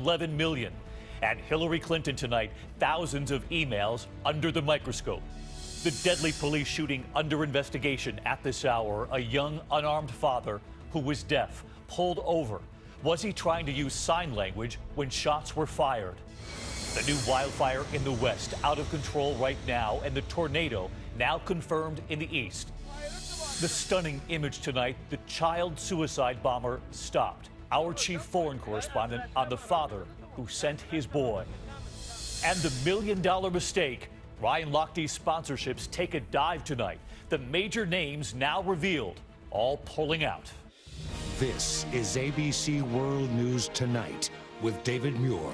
11 million. And Hillary Clinton tonight, thousands of emails under the microscope. The deadly police shooting under investigation at this hour. A young unarmed father who was deaf pulled over. Was he trying to use sign language when shots were fired? The new wildfire in the west out of control right now, and the tornado now confirmed in the east. The stunning image tonight, the child suicide bomber stopped. Our chief foreign correspondent on the father who sent his boy. And the million-dollar mistake. Ryan Lochte's sponsorships take a dive tonight. The major names now revealed, all pulling out. This is ABC World News Tonight with David Muir.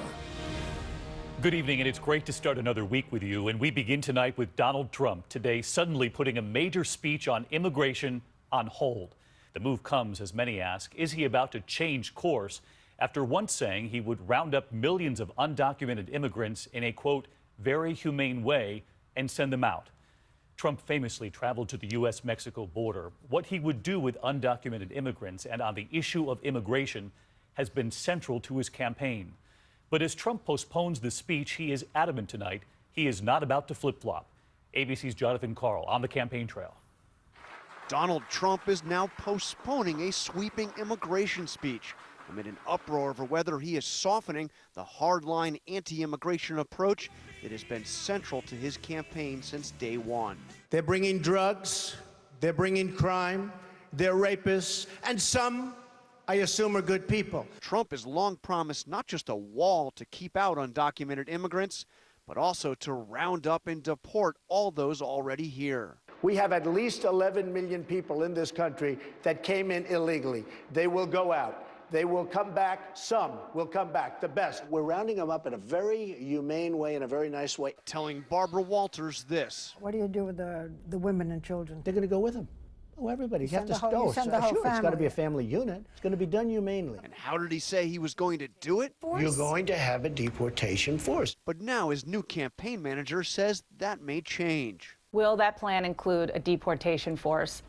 Good evening, and it's great to start another week with you. And we begin tonight with Donald Trump today suddenly putting a major speech on immigration on hold. The move comes, as many ask, is he about to change course after once saying he would round up millions of undocumented immigrants in a, quote, very humane way and send them out? Trump famously traveled to the U.S.-Mexico border. What he would do with undocumented immigrants and on the issue of immigration has been central to his campaign. But as Trump postpones the speech, he is adamant tonight he is not about to flip-flop. ABC's Jonathan Karl on the campaign trail. Donald Trump is now postponing a sweeping immigration speech amid an uproar over whether he is softening the hardline anti-immigration approach that has been central to his campaign since day one. They're bringing drugs, they're bringing crime, they're rapists, and some, I assume, are good people. Trump has long promised not just a wall to keep out undocumented immigrants, but also to round up and deport all those already here. We have at least 11 million people in this country that came in illegally. They will go out. They will come back. Some will come back, the best. We're rounding them up in a very humane way, in a very nice way. Telling Barbara Walters this. What do you do with the women and children? They're going to go with them. Oh, everybody. You have to sure, sure, it's got to be a family unit. It's going to be done humanely. And how did he say he was going to do it? You're going to have a deportation force. But now his new campaign manager says that may change. Will that plan include a deportation force?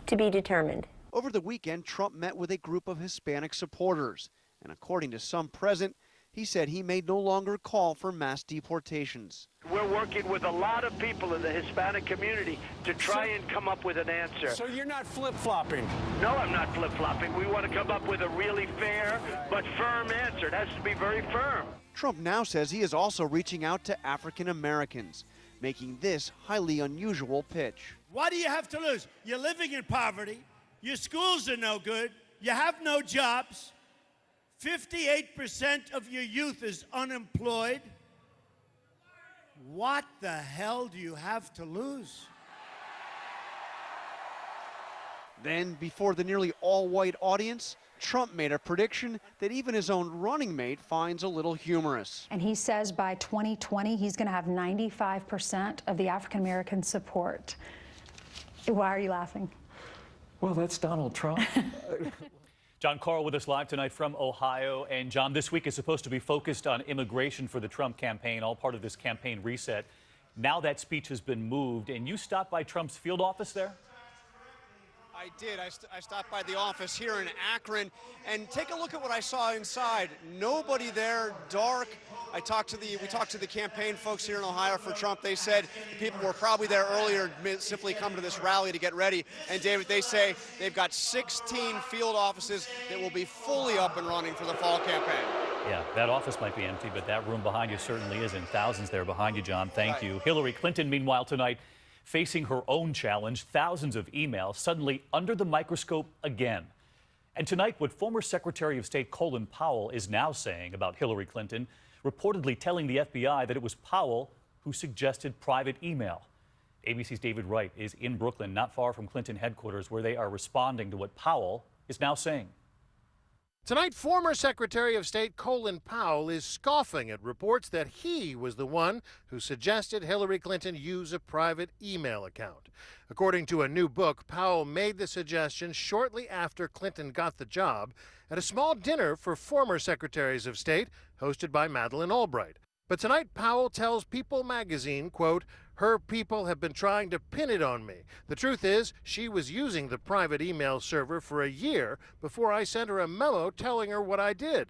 To be determined. Over the weekend, Trump met with a group of Hispanic supporters. And according to some present, he said he may no longer call for mass deportations. We're working with a lot of people in the Hispanic community to try and come up with an answer. So you're not flip-flopping? No, I'm not flip-flopping. We want to come up with a really fair but firm answer. It has to be very firm. Trump now says he is also reaching out to African Americans, making this highly unusual pitch. What do you have to lose? You're living in poverty. Your schools are no good. You have no jobs. 58% of your youth is unemployed. What the hell do you have to lose? Then, before the nearly all-white audience, Trump made a prediction that even his own running mate finds a little humorous. And he says by 2020, he's going to have 95% of the African-American support. Why are you laughing? Well, that's Donald Trump. John Karl with us live tonight from Ohio. And John, this week is supposed to be focused on immigration for the Trump campaign, all part of this campaign reset. Now that speech has been moved, and you stopped by Trump's field office there? I did. I stopped by the office here in Akron, and take a look at what I saw inside. Nobody there, dark. We talked to the campaign folks here in Ohio for Trump. They said people were probably there earlier, simply come to this rally to get ready. And David, they say they've got 16 field offices that will be fully up and running for the fall campaign. Yeah, that office might be empty, but that room behind you certainly isn't. Thousands there behind you, John. Thank you. Hillary Clinton, meanwhile, tonight, facing her own challenge, thousands of emails suddenly under the microscope again. And tonight, what former Secretary of State Colin Powell is now saying about Hillary Clinton, reportedly telling the FBI that it was Powell who suggested private email. ABC's David Wright is in Brooklyn, not far from Clinton headquarters, where they are responding to what Powell is now saying. Tonight, former Secretary of State Colin Powell is scoffing at reports that he was the one who suggested Hillary Clinton use a private email account. According to a new book, Powell made the suggestion shortly after Clinton got the job at a small dinner for former Secretaries of State hosted by Madeleine Albright. But tonight, Powell tells People magazine, quote, "Her people have been trying to pin it on me. The truth is, she was using the private email server for a year before I sent her a memo telling her what I did."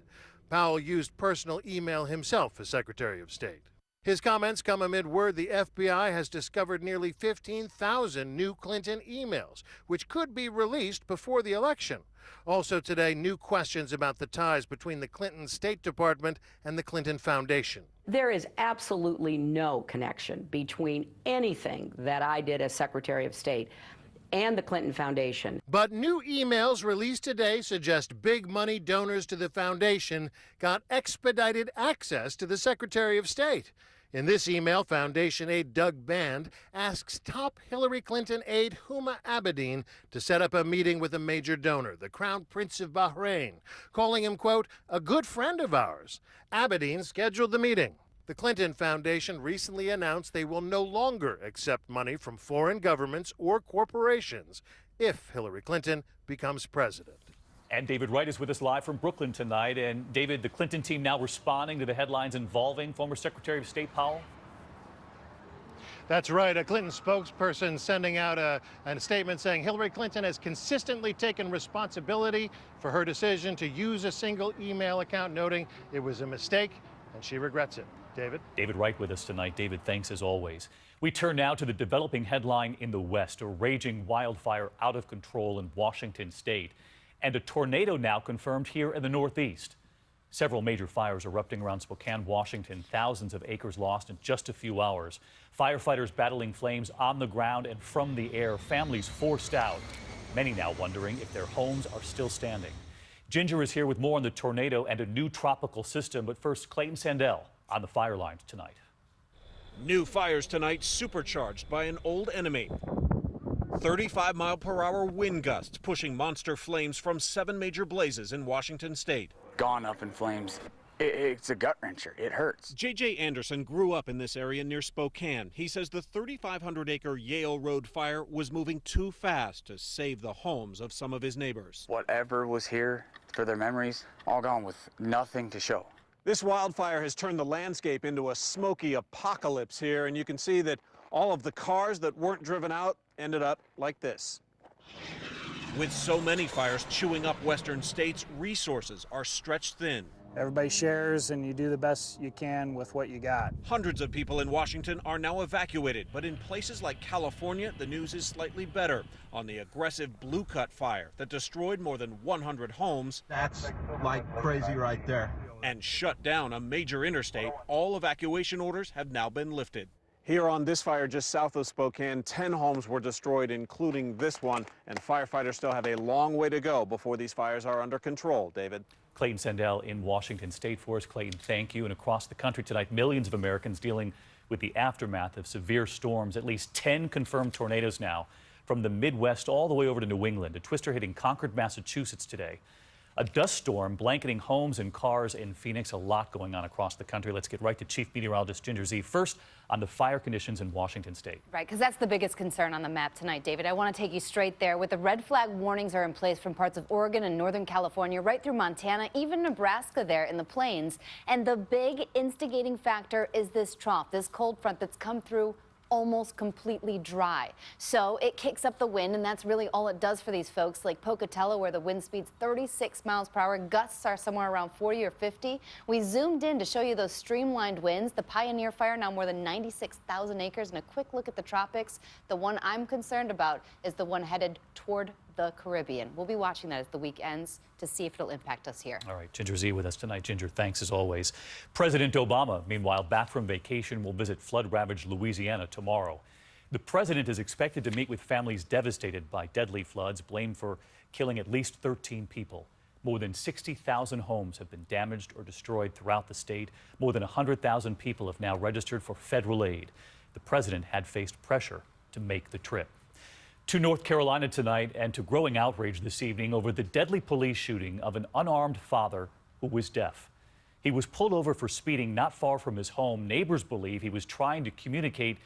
Powell used personal email himself as Secretary of State. His comments come amid word the FBI has discovered nearly 15,000 new Clinton emails, which could be released before the election. Also today, new questions about the ties between the Clinton State Department and the Clinton Foundation. There is absolutely no connection between anything that I did as Secretary of State and the Clinton Foundation. But new emails released today suggest big money donors to the foundation got expedited access to the Secretary of State. In this email, Foundation aide Doug Band asks top Hillary Clinton aide Huma Abedin to set up a meeting with a major donor, the Crown Prince of Bahrain, calling him, quote, a good friend of ours. Abedin scheduled the meeting. The Clinton Foundation recently announced they will no longer accept money from foreign governments or corporations if Hillary Clinton becomes president. And David Wright is with us live from Brooklyn tonight. And David, the Clinton team now responding to the headlines involving former Secretary of State Powell? That's right. A Clinton spokesperson sending out a statement saying Hillary Clinton has consistently taken responsibility for her decision to use a single email account, noting it was a mistake and she regrets it. David? David Wright with us tonight. David, thanks as always. We turn now to the developing headline in the West, a raging wildfire out of control in Washington state, and a tornado now confirmed here in the Northeast. Several major fires erupting around Spokane, Washington, thousands of acres lost in just a few hours. Firefighters battling flames on the ground and from the air, families forced out, many now wondering if their homes are still standing. Ginger is here with more on the tornado and a new tropical system, but first, Clayton Sandell on the fire lines tonight. New fires tonight supercharged by an old enemy. 35-mile-per-hour wind gusts pushing monster flames from 7 major blazes in Washington state. Gone up in flames. It's a gut wrencher. It hurts. J.J. Anderson grew up in this area near Spokane. He says the 3,500-acre Yale Road fire was moving too fast to save the homes of some of his neighbors. Whatever was here for their memories, all gone with nothing to show. This wildfire has turned the landscape into a smoky apocalypse here, and you can see that all of the cars that weren't driven out ended up like this. With so many fires chewing up western states, resources are stretched thin. Everybody shares and you do the best you can with what you got. Hundreds of people in Washington are now evacuated, but in places like California, the news is slightly better. On the aggressive Blue Cut fire that destroyed more than 100 homes. That's like crazy right there. And shut down a major interstate, all evacuation orders have now been lifted. Here on this fire just south of Spokane, 10 homes were destroyed, including this one, and firefighters still have a long way to go before these fires are under control. David? Clayton Sandell in Washington State for us. Clayton, thank you. And across the country tonight, millions of Americans dealing with the aftermath of severe storms. At least 10 confirmed tornadoes now from the Midwest all the way over to New England. A twister hitting Concord, Massachusetts today. A dust storm blanketing homes and cars in Phoenix. A lot going on across the country. Let's get right to Chief Meteorologist Ginger Zee. First, on the fire conditions in Washington state. Right, because that's the biggest concern on the map tonight, David. I want to take you straight there. With the red flag warnings are in place from parts of Oregon and Northern California, right through Montana, even Nebraska there in the plains. And the big instigating factor is this trough, this cold front that's come through almost completely dry. So it kicks up the wind, and that's really all it does for these folks. Like Pocatello, where the wind speed's 36 miles per hour, gusts are somewhere around 40 or 50. We zoomed in to show you those streamlined winds. The Pioneer Fire, now more than 96,000 acres. And a quick look at the tropics. The one I'm concerned about is the one headed toward the Caribbean. We'll be watching that as the week ends to see if it'll impact us here. All right, Ginger Zee with us tonight. Ginger, thanks as always. President Obama, meanwhile, back from vacation, will visit flood-ravaged Louisiana tomorrow. The president is expected to meet with families devastated by deadly floods, blamed for killing at least 13 people. More than 60,000 homes have been damaged or destroyed throughout the state. More than 100,000 people have now registered for federal aid. The president had faced pressure to make the trip. To North Carolina tonight, and to growing outrage this evening over the deadly police shooting of an unarmed father who was deaf. He was pulled over for speeding not far from his home. Neighbors believe he was trying to communicate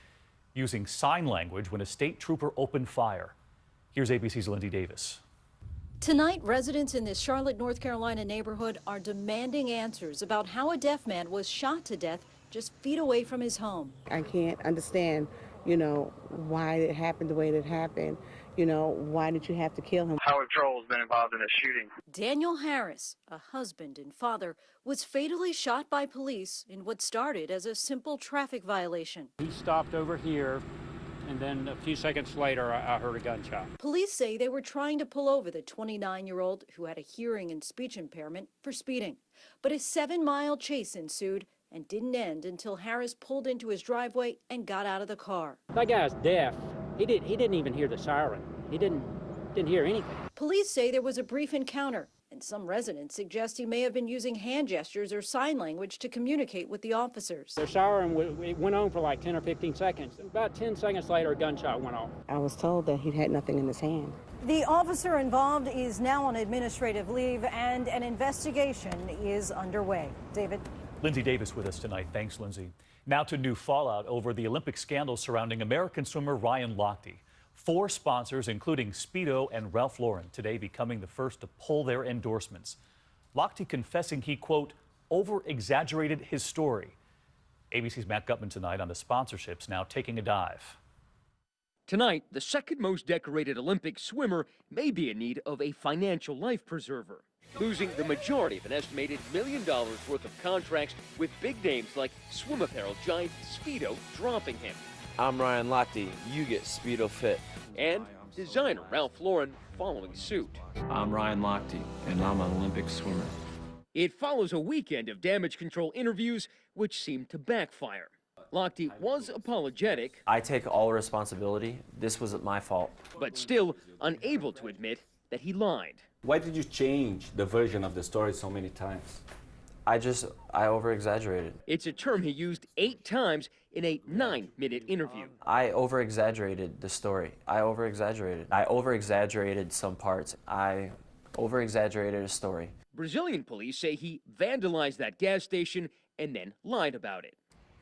using sign language when a state trooper opened fire. Here's ABC's Lindsay Davis. Tonight, residents in this Charlotte, North Carolina neighborhood are demanding answers about how a deaf man was shot to death just feet away from his home. I can't understand, why it happened the way it happened. You know, why did you have to kill him? Highway Patrol has been involved in a shooting. Daniel Harris, a husband and father, was fatally shot by police in what started as a simple traffic violation. He stopped over here, and then a few seconds later, I heard a gunshot. Police say they were trying to pull over the 29-year-old who had a hearing and speech impairment for speeding. But a 7-mile chase ensued and didn't end until Harris pulled into his driveway and got out of the car. That guy's deaf. He didn't even hear the siren. He didn't hear anything. Police say there was a brief encounter, and some residents suggest he may have been using hand gestures or sign language to communicate with the officers. The siren it went on for like 10 or 15 seconds. About 10 seconds later, a gunshot went off. I was told that he had nothing in his hand. The officer involved is now on administrative leave, and an investigation is underway. David? Lindsay Davis with us tonight. Thanks, Lindsay. Now to new fallout over the Olympic scandal surrounding American swimmer Ryan Lochte. 4 sponsors, including Speedo and Ralph Lauren, today becoming the first to pull their endorsements. Lochte confessing he, quote, over-exaggerated his story. ABC's Matt Gutman tonight on the sponsorships, now taking a dive. Tonight, the second most decorated Olympic swimmer may be in need of a financial life preserver, losing the majority of an estimated $1 million worth of contracts with big names like swim apparel giant Speedo dropping him. I'm Ryan Lochte. You get Speedo fit. And designer Ralph Lauren following suit. I'm Ryan Lochte, and I'm an Olympic swimmer. It follows a weekend of damage control interviews which seemed to backfire. Lochte was apologetic. I take all responsibility. This was my fault. But still unable to admit that he lied. Why did you change the version of the story so many times? I over-exaggerated. It's a term he used 8 times in a 9-minute interview. I over-exaggerated the story. I over-exaggerated some parts. I over-exaggerated a story. Brazilian police say he vandalized that gas station and then lied about it.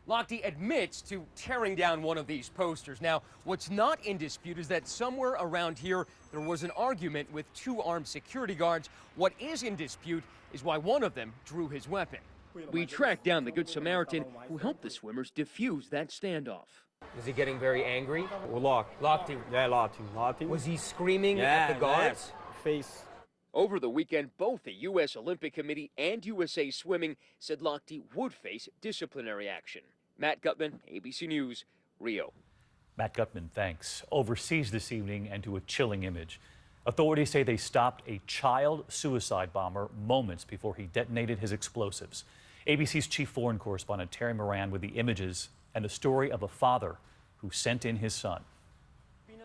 Lochte admits to tearing down one of these posters. Now, what's not in dispute is that somewhere around here there was an argument with 2 armed security guards. What is in dispute is why one of them drew his weapon. We tracked down the Good Samaritan who helped the swimmers defuse that standoff. Was he getting very angry? Lochte. Yeah, Lochte. Was he screaming at the guards? Face. Over the weekend, both the U.S. Olympic Committee and USA Swimming said Lochte would face disciplinary action. Matt Gutman, ABC News, Rio. Matt Gutman, thanks. Overseas this evening and to a chilling image. Authorities say they stopped a child suicide bomber moments before he detonated his explosives. ABC's chief foreign correspondent Terry Moran with the images and the story of a father who sent in his son.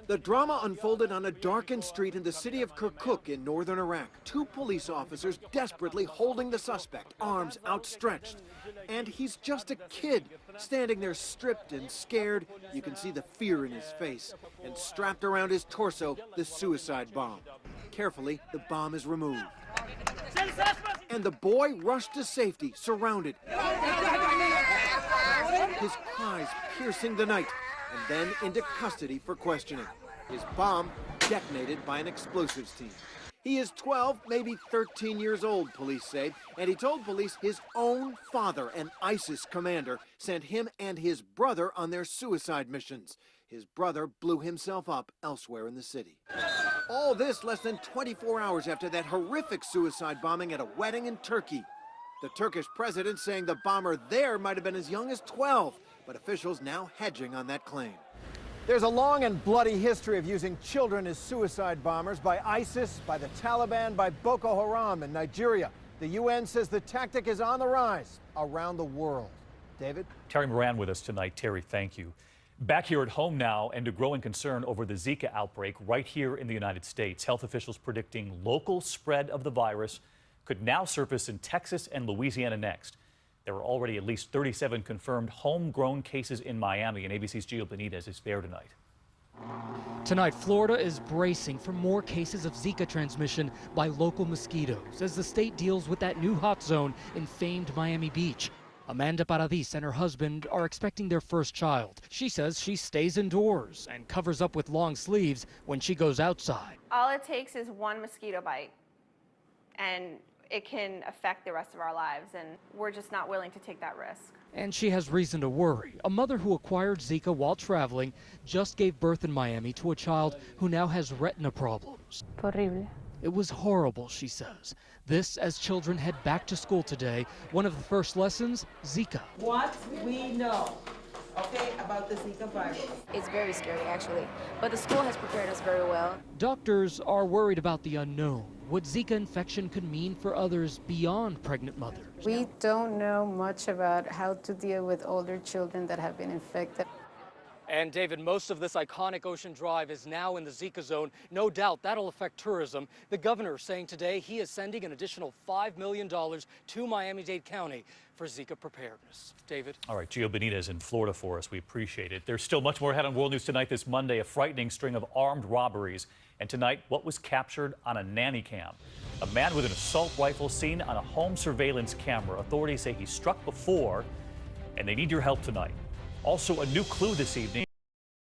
The drama unfolded on a darkened street in the city of Kirkuk in northern Iraq. 2 police officers desperately holding the suspect, arms outstretched. And he's just a kid, standing there stripped and scared. You can see the fear in his face. And strapped around his torso, the suicide bomb. Carefully, the bomb is removed. And the boy rushed to safety, surrounded. His cries piercing the night. And then into custody for questioning. His bomb detonated by an explosives team. He is 12, maybe 13 years old, police say, and he told police his own father, an ISIS commander, sent him and his brother on their suicide missions. His brother blew himself up elsewhere in the city. All this less than 24 hours after that horrific suicide bombing at a wedding in Turkey. The Turkish president saying the bomber there might have been as young as 12. But officials now hedging on that claim. There's a long and bloody history of using children as suicide bombers by ISIS, by the Taliban, by Boko Haram in Nigeria. The UN says the tactic is on the rise around the world. David? Terry Moran with us tonight. Terry, thank you. Back here at home now, and a growing concern over the Zika outbreak right here in the United States. Health officials predicting local spread of the virus could now surface in Texas and Louisiana next. There are already at least 37 confirmed homegrown cases in Miami, and ABC's Gio Benitez is there tonight. Tonight, Florida is bracing for more cases of Zika transmission by local mosquitoes as the state deals with that new hot zone in famed Miami Beach. Amanda Paradis and her husband are expecting their first child. She says she stays indoors and covers up with long sleeves when she goes outside. All it takes is one mosquito bite, and it can affect the rest of our lives, and we're just not willing to take that risk. And she has reason to worry. A mother who acquired Zika while traveling just gave birth in Miami to a child who now has retina problems. Horrible. It was horrible, she says. This as children head back to school today. One of the first lessons, Zika. What we know, okay, about the Zika virus. It's very scary, actually, but the school has prepared us very well. Doctors are worried about the unknown, what Zika infection could mean for others beyond pregnant mothers. We don't know much about how to deal with older children that have been infected. And David, most of this iconic Ocean Drive is now in the Zika zone. No doubt that'll affect tourism. The governor saying today he is sending an additional $5 million to Miami-Dade County for Zika preparedness. David? All right, Gio Benitez in Florida for us. We appreciate it. There's still much more ahead on World News Tonight this Monday, a frightening string of armed robberies. And tonight, what was captured on a nanny cam? A man with an assault rifle seen on a home surveillance camera. Authorities say he struck before, and they need your help tonight. Also, a new clue this evening.